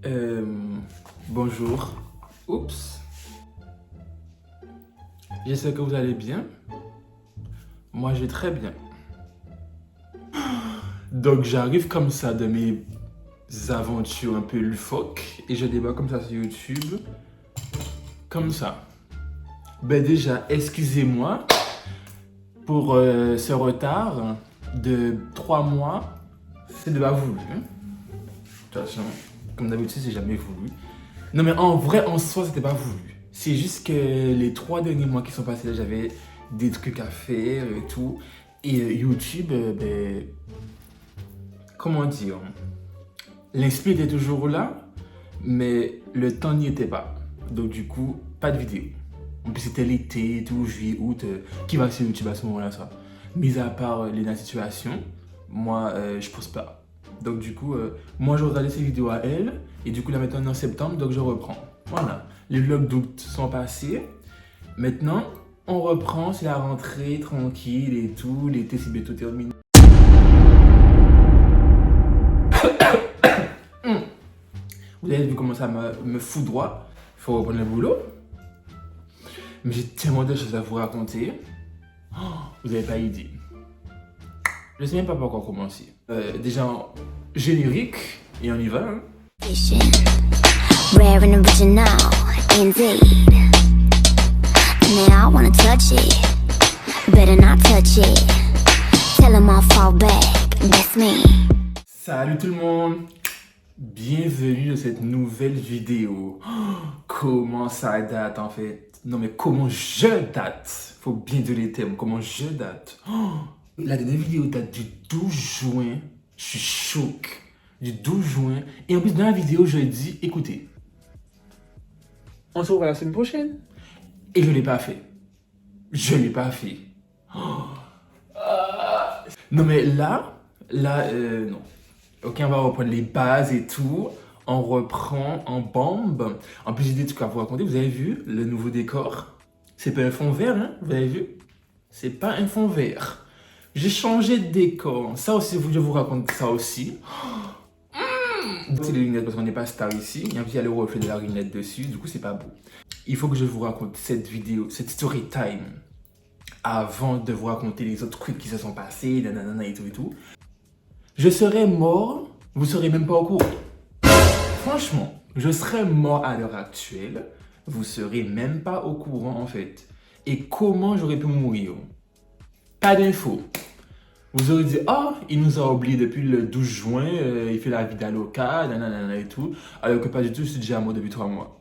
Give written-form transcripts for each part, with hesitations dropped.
Euh, Bonjour. Oups. J'espère que vous allez bien. Moi, je vais très bien. Donc, j'arrive comme ça de mes aventures un peu loufoques et je débat comme ça sur YouTube. Comme ça. Ben déjà, excusez-moi pour ce retard de 3 mois. C'est de pas voulu. Hein. De toute façon, comme d'habitude, c'est jamais voulu. Non, mais en vrai, en soi, c'était pas voulu. C'est juste que les 3 derniers mois qui sont passés, là, j'avais des trucs à faire et tout. Et YouTube, ben, comment dire, l'inspi était toujours là, mais le temps n'y était pas. Donc du coup, pas de vidéo. En plus, c'était l'été et tout, juillet, août. Qui va sur YouTube à ce moment-là, ça? Mis à part la situation, moi, je pose pas. Donc du coup, moi, je regardais ces vidéos à elle. Et du coup, là, maintenant, en septembre, donc je reprends. Voilà. Les vlogs d'août sont passés. Maintenant, on reprend, c'est la rentrée, tranquille et tout. L'été, c'est bientôt terminé. Vous avez vu comment ça me foudroie. Il faut reprendre le boulot. Mais j'ai tellement de choses à vous raconter. Oh, vous n'avez pas idée. Je ne sais même pas par quoi commencer. Déjà, générique, et on y va. Hein. Rare and original, indeed. Man, I wanna touch it. Better not touch it. Tell 'em I'll fall back. That's me. Salut tout le monde. Bienvenue dans cette nouvelle vidéo. Oh, comment ça date en fait? Non mais comment je date? Faut bien dire les termes. Comment je date? Oh, la dernière vidéo date du 12 juin. Je suis choqué. Du 12 juin. Et en plus dans la vidéo je dis, écoutez, on se revoit la semaine prochaine. Et je ne l'ai pas fait. Je ne l'ai pas fait. Oh. Non mais là, non. Ok, on va reprendre les bases et tout. On reprend en bombe. En plus, j'ai des trucs à vous raconter. Vous avez vu le nouveau décor? C'est pas un fond vert, hein? Vous avez vu? C'est pas un fond vert. J'ai changé de décor. Ça aussi, je vous raconte ça aussi. C'est les lunettes parce qu'on n'est pas star ici. Et en plus, il y a le reflet de la lunette dessus. Du coup, c'est pas beau. Il faut que je vous raconte cette vidéo, cette story time. Avant de vous raconter les autres trucs qui se sont passés, nanana et tout et tout. Je serais mort, vous ne serez même pas au courant. Franchement, je serais mort à l'heure actuelle, vous ne serez même pas au courant en fait. Et comment j'aurais pu mourir? Pas d'infos. Vous aurez dit, oh, il nous a oubliés depuis le 12 juin, il fait la vida loca, nanana et tout. Alors que pas du tout, je suis déjà mort depuis 3 mois.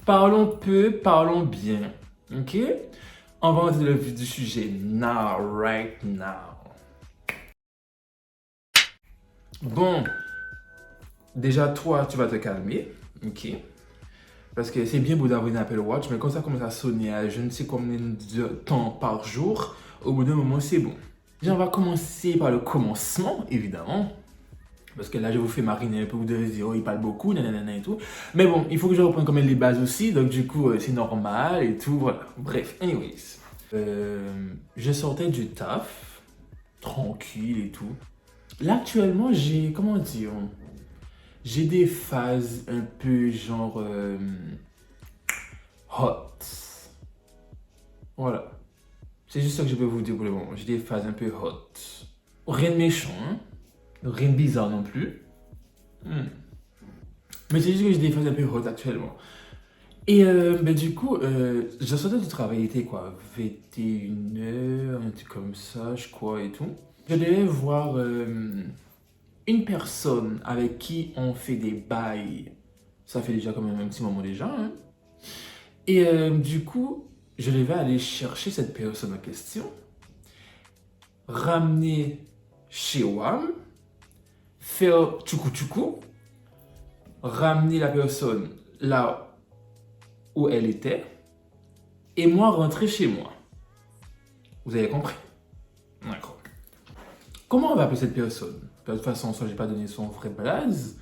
Parlons peu, parlons bien. Ok? On va entrer dans le vif du sujet. Now, right now. Bon, déjà toi, tu vas te calmer, ok? Parce que c'est bien beau d'avoir une Apple Watch, mais quand ça commence à sonner à je ne sais combien de temps par jour, au bout d'un moment, c'est bon. Déjà, on va commencer par le commencement, évidemment. Parce que là, je vous fais mariner un peu, vous devez dire, oh, il parle beaucoup, nanana et tout. Mais bon, il faut que je reprenne quand même les bases aussi, donc du coup, c'est normal et tout, voilà. Bref, anyways. Je sortais du taf, tranquille et tout. Là, actuellement, j'ai, comment dire, j'ai des phases un peu genre hot. Voilà. C'est juste ça que je peux vous dire pour le moment. J'ai des phases un peu hot. Rien de méchant, hein? Rien de bizarre non plus. Mais c'est juste que j'ai des phases un peu hot actuellement. Et ben, du coup, je sortais du travail, il était quoi? 21h, un truc comme ça, je crois, et tout. Je devais voir une personne avec qui on fait des bails. Ça fait déjà quand même un petit moment déjà. Hein. Et du coup, je devais aller chercher cette personne en question, ramener chez WAM, faire tchoukou, ramener la personne là où elle était, et moi rentrer chez moi. Vous avez compris? D'accord. Comment on va appeler cette personne? De toute façon, ça, j'ai pas donné son vrai blaze.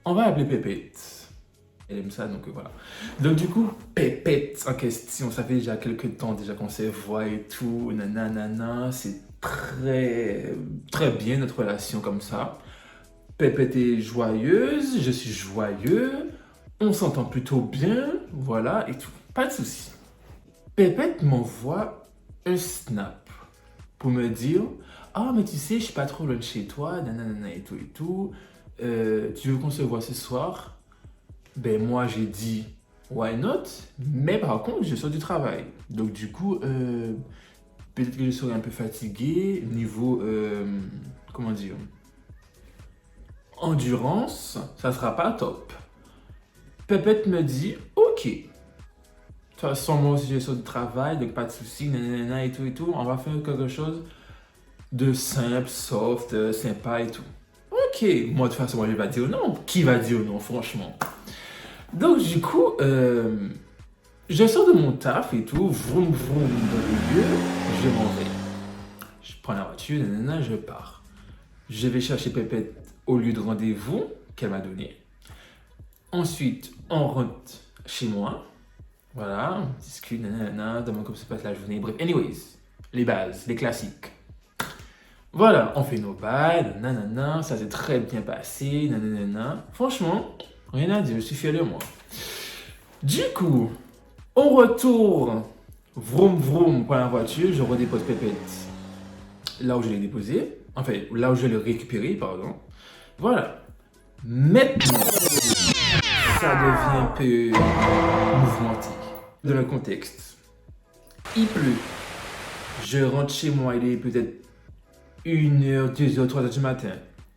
On va l'appeler Pépette. Elle aime ça, donc voilà. Donc du coup, Pépette en question, ça fait déjà quelques temps déjà qu'on se voit et tout, nanana, c'est très, très bien notre relation comme ça. Pépette est joyeuse, je suis joyeux, on s'entend plutôt bien, voilà, et tout. Pas de souci. Pépette m'envoie un snap pour me dire ah, mais tu sais, je suis pas trop loin de chez toi, nanana et tout et tout. Tu veux qu'on se voit ce soir? Ben, moi, j'ai dit why not? Mais par contre, je sors du travail. Donc, du coup, peut-être que je serai un peu fatigué niveau, comment dire, endurance, ça sera pas top. Pépette me dit ok. De toute façon, moi aussi, je sors du travail, donc pas de soucis, nanana et tout. On va faire quelque chose de simple, soft, sympa et tout. Ok, moi de toute façon, moi je vais pas dire non. Qui va dire non, franchement? Donc du coup, je sors de mon taf et tout, vroom vroom dans le lieu, je m'en vais. Je prends la voiture, nanana, je pars. Je vais chercher Pépette au lieu de rendez-vous qu'elle m'a donné. Ensuite, on rentre chez moi. Voilà, on discute, nanana, demande comment se passe la journée. Bref, anyways, les bases, les classiques. Voilà, on fait nos bails, nanana, ça s'est très bien passé, nanana. Franchement, rien à dire, je suis fier de moi. Du coup, on retourne, vroom vroom, prends la voiture, je redépose Pépette là où je l'ai déposé, enfin, là où je l'ai récupéré, pardon. Voilà. Maintenant, ça devient un peu mouvementé. Dans le contexte, il pleut. Je rentre chez moi, il est peut-être 1h, 2h, 3h du matin.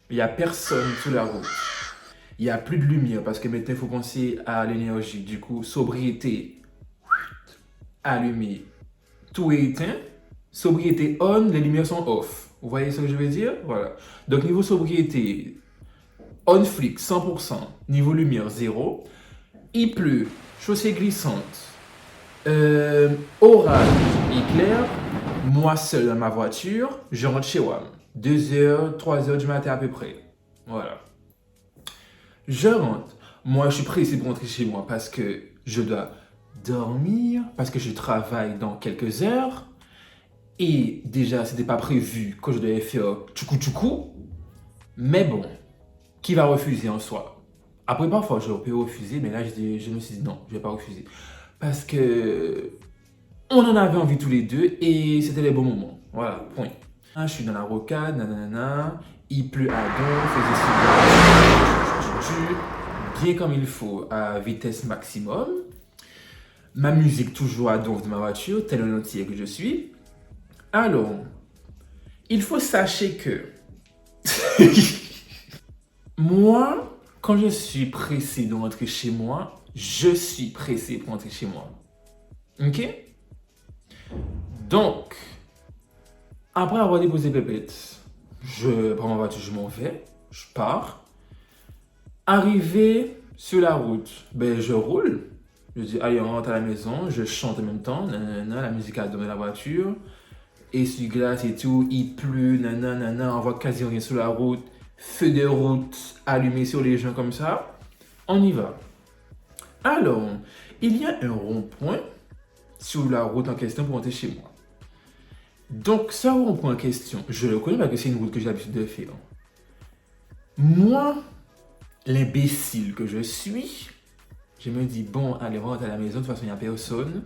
Il n'y a personne sur la route. Il n'y a plus de lumière parce que maintenant il faut penser à l'énergie. Du coup, sobriété, allumé, tout est éteint. Sobriété on, les lumières sont off. Vous voyez ce que je veux dire? Voilà. Donc niveau sobriété, on flic 100%, niveau lumière 0. Il pleut, chaussée glissante, orage, éclair. Moi seul dans ma voiture, je rentre chez WAM. 2h, 3h du matin à peu près. Voilà. Je rentre. Moi, je suis pressé pour rentrer chez moi parce que je dois dormir, parce que je travaille dans quelques heures. Et déjà, c'était pas prévu que je devais faire tchoukou. Mais bon, qui va refuser en soi? Après, parfois, je peux refuser, mais là, je me suis dit non, je vais pas refuser. Parce que on en avait envie tous les deux et c'était les bons moments. Voilà, point. Je suis dans la rocade, nanana, il pleut à don, faisait bien comme il faut, à vitesse maximum. Ma musique toujours à donf de ma voiture, tel un entier que je suis. Alors, il faut sachez que moi, quand je suis pressé de rentrer chez moi, je suis pressé pour rentrer chez moi. Ok? Donc, après avoir déposé Pépette, je prends ma voiture, je m'en vais, je pars. Arrivé sur la route, ben je roule. Je dis, allez, on rentre à la maison, je chante en même temps, nanana, la musique a donné la voiture. Essuie-glace et tout, il pleut, nanana, on voit quasi rien sur la route. Feu de route allumé sur les gens comme ça. On y va. Alors, il y a un rond-point sur la route en question pour rentrer chez moi. Donc, ce rond-point en question, je le connais parce que c'est une route que j'ai l'habitude de faire. Moi, l'imbécile que je suis, je me dis, bon, allez, on rentre à la maison, de toute façon, il n'y a personne.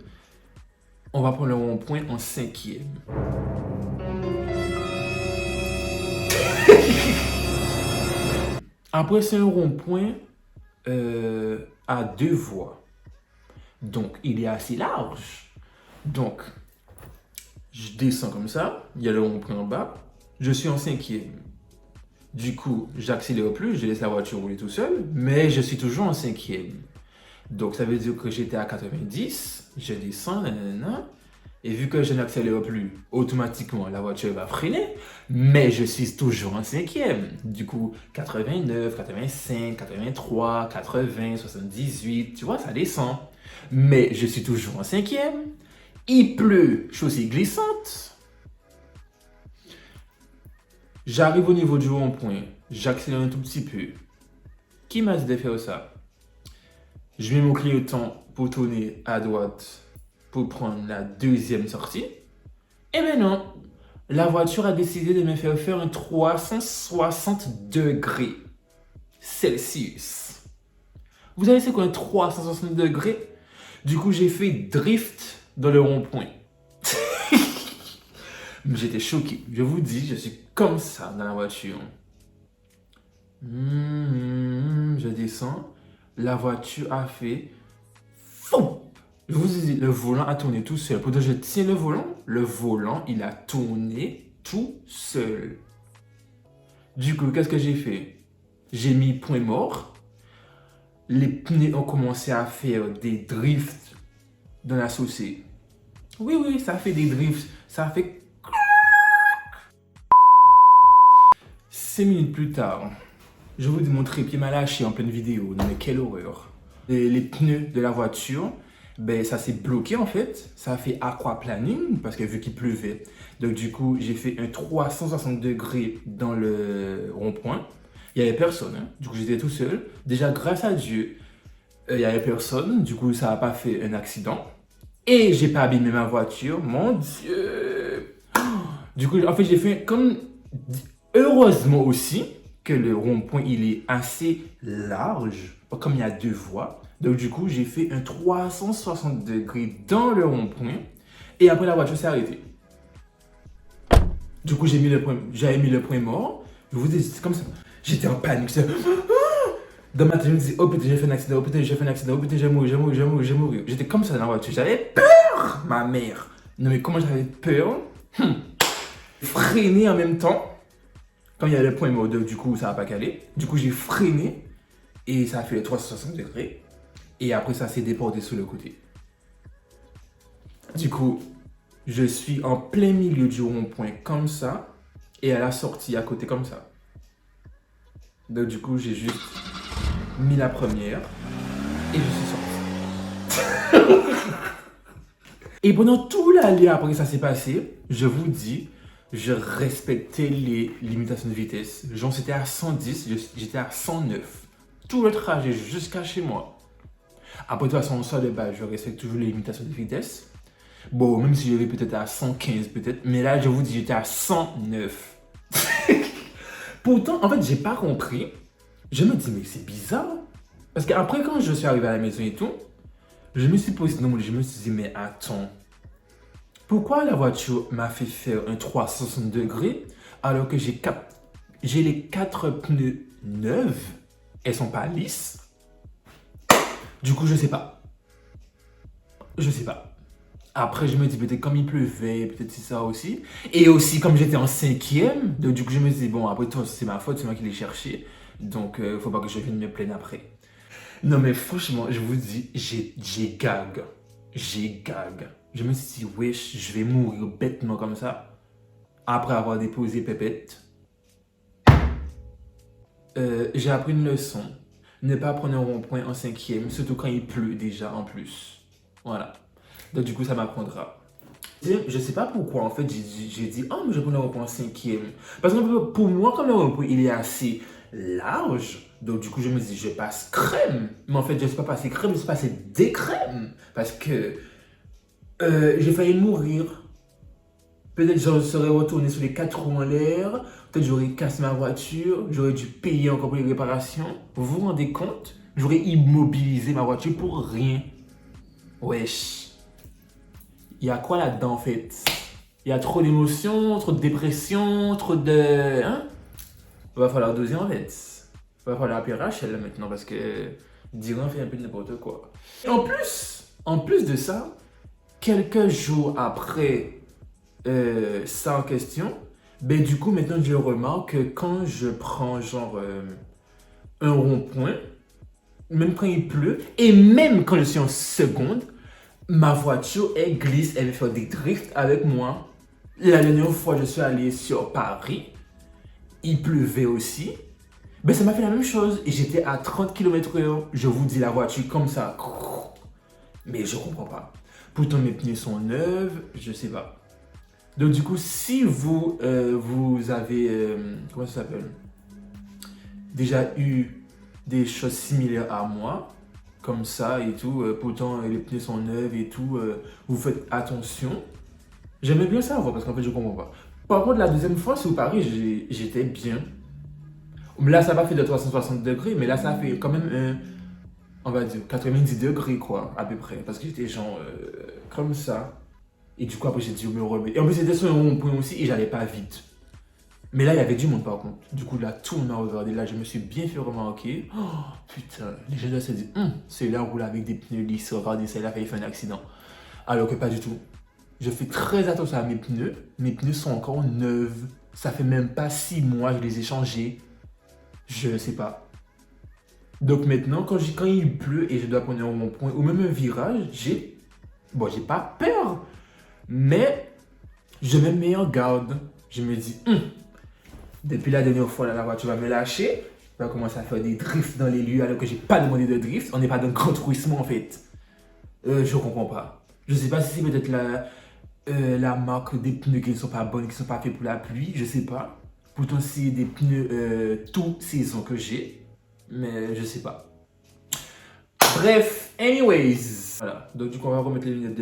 On va prendre le rond-point en 5e. Après, c'est un rond-point à 2 voies. Donc, il est assez large. Donc, je descends comme ça. Il y a le rond-point en bas. Je suis en 5e. Du coup, j'accélère plus. Je laisse la voiture rouler tout seul. Mais je suis toujours en 5e. Donc, ça veut dire que j'étais à 90. Je descends, nanana. Et vu que je n'accélère plus, automatiquement, la voiture va freiner. Mais je suis toujours en 5e. Du coup, 89, 85, 83, 80, 78, tu vois, ça descend. Mais je suis toujours en 5e. Il pleut, chaussée glissante. J'arrive au niveau du rond-point. J'accélère un tout petit peu. Qui m'a dit de faire ça? Je mets mon clignotant pour tourner à droite pour prendre la 2e sortie. Eh ben non, la voiture a décidé de me faire un 360 degrés Celsius. Vous savez c'est quoi un 360 degrés? Du coup, j'ai fait drift dans le rond-point. J'étais choqué. Je vous dis, je suis comme ça dans la voiture. Je descends. La voiture a fait... Fou! Je vous dis, le volant a tourné tout seul. Pourtant, je tiens le volant, il a tourné tout seul. Du coup, qu'est-ce que j'ai fait? J'ai mis point mort. Les pneus ont commencé à faire des drifts dans la chaussée. Oui, ça fait des drifts. Ça fait... 5 minutes plus tard, je vous dis mon trépied m'a lâché en pleine vidéo. Non mais quelle horreur. Les pneus de la voiture, ben ça s'est bloqué en fait. Ça a fait aquaplaning parce que vu qu'il pleuvait. Donc du coup, j'ai fait un 360 degrés dans le rond-point. Il n'y avait personne. Hein. Du coup, j'étais tout seul. Déjà, grâce à Dieu, il n'y avait personne. Du coup, ça n'a pas fait un accident. Et j'ai pas abîmé ma voiture. Mon Dieu. Du coup, en fait, j'ai fait comme... Heureusement aussi que le rond-point, il est assez large, comme il y a 2 voies. Donc du coup, j'ai fait un 360 degrés dans le rond-point. Et après, la voiture s'est arrêtée. Du coup, j'avais mis le point mort. Je vous dis, c'est comme ça. J'étais en panique. Dans ma tête, je me disais, oh putain, j'ai fait un accident, oh putain, j'ai fait un accident, oh putain, j'ai mouru. J'étais comme ça dans la voiture. J'avais peur, ma mère. Non mais comment j'avais peur? Freiner en même temps. Quand il y a le point mort, du coup, ça n'a pas calé. Du coup, j'ai freiné et ça a fait les 360 degrés. Et après, ça s'est déporté sur le côté. Du coup, je suis en plein milieu du rond-point comme ça et à la sortie à côté comme ça. Donc, du coup, j'ai juste mis la première et je suis sorti. Et pendant tout l'allée après que ça s'est passé, je vous dis, je respectais les limitations de vitesse. Genre, c'était à 110, j'étais à 109. Tout le trajet jusqu'à chez moi. Après, de toute façon, ça de base, je respecte toujours les limitations de vitesse. Bon, même si je vais peut-être à 115, peut-être. Mais là, je vous dis, j'étais à 109. Pourtant, en fait, j'ai pas compris. Je me dis, mais c'est bizarre. Parce qu'après, quand je suis arrivé à la maison et tout, je me suis posé, non, je me suis dit, mais attends. Pourquoi la voiture m'a fait faire un 360 degrés alors que j'ai les 4 pneus neufs? Elles sont pas lisses. Du coup, je sais pas. Après, je me dis peut-être comme il pleuvait, peut-être c'est ça aussi. Et aussi, comme j'étais en 5e, donc du coup, je me dis, bon, après, toi, c'est ma faute, c'est moi qui l'ai cherché. Donc, faut pas que je vienne me plaindre après. Non, mais franchement, je vous dis, j'ai gag. Je me suis dit, wesh, je vais mourir bêtement comme ça. Après avoir déposé Pépette. J'ai appris une leçon. Ne pas prendre un rond-point en 5e, surtout quand il pleut déjà en plus. Voilà. Donc du coup, ça m'apprendra. Je sais pas pourquoi, en fait, j'ai dit, oh, mais je prends le rond-point en 5e. Parce que pour moi, comme le rond-point, il est assez large. Donc du coup, je me dis, je passe crème. Mais en fait, je ne suis pas passé crème, je suis passé décrème. Parce que j'ai failli mourir. Peut-être je serais retourné sur les 4 roues en l'air. Peut-être j'aurais cassé ma voiture. J'aurais dû payer encore pour les réparations. Vous vous rendez compte? J'aurais immobilisé ma voiture pour rien. Wesh. Il y a quoi là-dedans en fait? Il y a trop d'émotions, trop de dépression, trop de... Hein? Il va falloir doser en fait. Il va falloir appeler Rachel là maintenant parce que Diran fait un peu de n'importe quoi. Et en plus de ça, quelques jours après ça en question, ben du coup maintenant je remarque que quand je prends genre un rond-point, même quand il pleut, et même quand je suis en seconde, ma voiture elle glisse, elle fait des drifts avec moi. La dernière fois je suis allé sur Paris, il pleuvait aussi, ben ça m'a fait la même chose et j'étais à 30 km/h. Je vous dis la voiture comme ça, mais je comprends pas. Pourtant mes pneus sont neufs, je sais pas. Donc du coup, si vous avez, comment ça s'appelle, déjà eu des choses similaires à moi, comme ça et tout, pourtant les pneus sont neufs et tout, vous faites attention. J'aimerais bien savoir parce qu'en fait je comprends pas. Par contre, la deuxième fois sur Paris, j'étais bien. Là, ça n'a pas fait de 360 degrés, mais là, ça a fait quand même, on va dire, 90 degrés, quoi, à peu près. Parce que j'étais genre comme ça. Et du coup, après, j'ai dû me remettre. Et en plus, c'était sur un rond-point aussi et j'allais pas vite. Mais là, il y avait du monde, par contre. Du coup, là, tout le monde m'a regardé. Là, je me suis bien fait remarquer. Oh, putain, les gens se disent, celui-là roule avec des pneus lisses. Regardez, ça, il a failli faire un accident. Alors que pas du tout. Je fais très attention à mes pneus. Mes pneus sont encore neufs. Ça fait même pas 6 mois que je les ai changés. Je sais pas. Donc maintenant, quand il pleut et je dois prendre un rond-point ou même un virage, j'ai pas peur. Mais je me mets en garde. Je me dis, depuis la dernière fois, là, la voiture va me lâcher. Elle va commencer à faire des drifts dans les lieux alors que j'ai pas demandé de drift. On n'est pas dans le grand truissement en fait. Je comprends pas. Je sais pas si c'est peut-être la marque des pneus qui ne sont pas bonnes, qui ne sont pas faits pour la pluie. Je sais pas. Pourtant, c'est des pneus tout saison que j'ai. Mais je sais pas. Bref, anyways. Voilà. Donc du coup, on va remettre les lunettes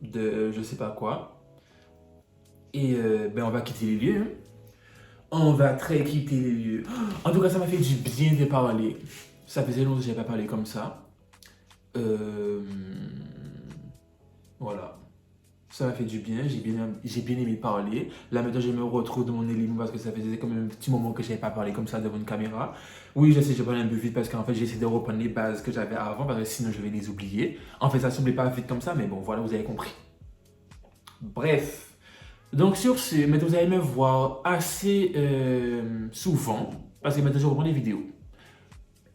de je sais pas quoi. Et on va quitter les lieux. On va très quitter les lieux. En tout cas, ça m'a fait du bien de parler. Ça faisait longtemps que je n'avais pas parlé comme ça. Voilà. Ça m'a fait du bien. J'ai bien aimé parler. Là, maintenant, je me retrouve dans mon élément parce que ça faisait quand même un petit moment que je n'avais pas parlé comme ça devant une caméra. Oui, je sais, je parle un peu vite parce qu'en fait, j'ai essayé de reprendre les bases que j'avais avant parce que sinon, je vais les oublier. En fait, ça ne semblait pas vite comme ça, mais bon, voilà, vous avez compris. Bref. Donc sur ce, maintenant vous allez me voir assez souvent, parce que maintenant je reprends des vidéos.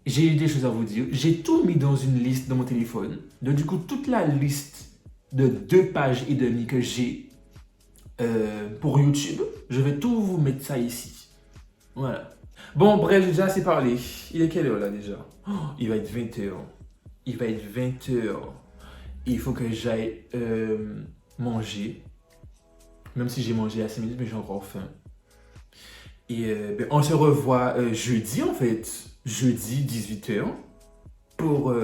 J'ai des choses à vous dire. J'ai tout mis dans une liste dans mon téléphone. Donc du coup, toute la liste de 2 pages et demie que j'ai pour YouTube, je vais tout vous mettre ça ici. Voilà. Bon, bref, j'ai déjà assez parlé. Il est quelle heure là déjà? Il va être 20h. Il va être 20h. Il faut que j'aille manger. Même si j'ai mangé à 5 minutes, mais j'ai encore faim. Et on se revoit jeudi, en fait. Jeudi, 18h. Pour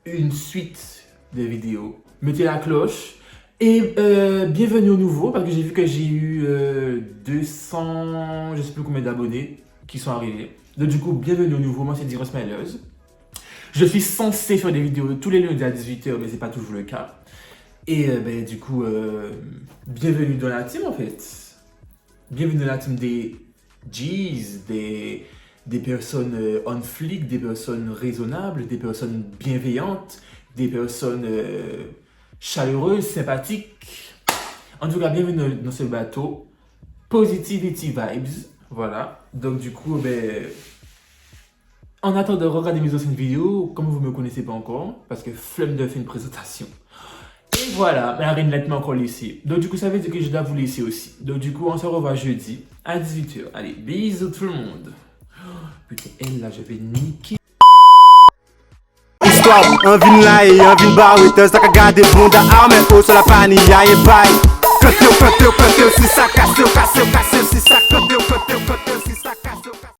une suite de vidéos. Mettez la cloche. Et bienvenue au nouveau, parce que j'ai vu que j'ai eu 200, je sais plus combien d'abonnés qui sont arrivés. Donc du coup, bienvenue au nouveau. Moi, c'est Diros Smileuse. Je suis censé faire des vidéos tous les lundis à 18h, mais c'est pas toujours le cas. Et du coup, bienvenue dans la team en fait. Bienvenue dans la team des G's, des personnes on flic, des personnes raisonnables, des personnes bienveillantes, des personnes chaleureuses, sympathiques. En tout cas, bienvenue dans ce bateau. Positivity vibes, voilà. Donc du coup, en attendant de regarder mes anciennes vidéos, comme vous ne me connaissez pas encore, parce que flemme de faire une présentation. Et voilà, la reine m'a encore laissé. Donc du coup, ça veut dire que je dois vous laisser aussi. Donc du coup, on se revoit jeudi à 18h. Allez, bisous tout le monde. Putain, elle là, je vais niquer. Histoire, un vin là et un vin barreteuse, t'as qu'à garder bunda, arme haut sur la panille, et bye. Côté, si ça casse, si ça côté.